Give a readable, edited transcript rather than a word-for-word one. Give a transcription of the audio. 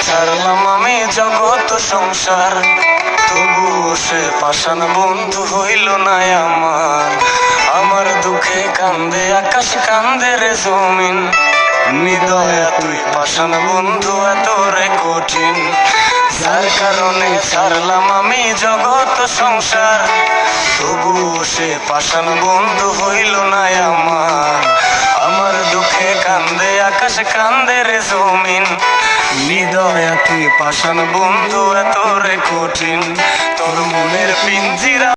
ছাড়লাম আমি জগৎ সংসার, তবুও সে পাষাণ বন্ধু হইল না আমার। আমার দুঃখে কান্দে আকাশ, কান্দে রে জমিন, নিদয়া তুই পাষাণ বন্ধু এত রে কঠিন। যার কারণে ছাড়লাম আমি জগৎ সংসার, তবুও সে পাষাণ বন্ধু হইল না আমার। আমার দুঃখে কান্দে আকাশ, কান্দে রে জমিন, নিদয়া তুই পাষাণ বন্ধু এত রে কঠিন। তোর মনের পিঞ্জিরা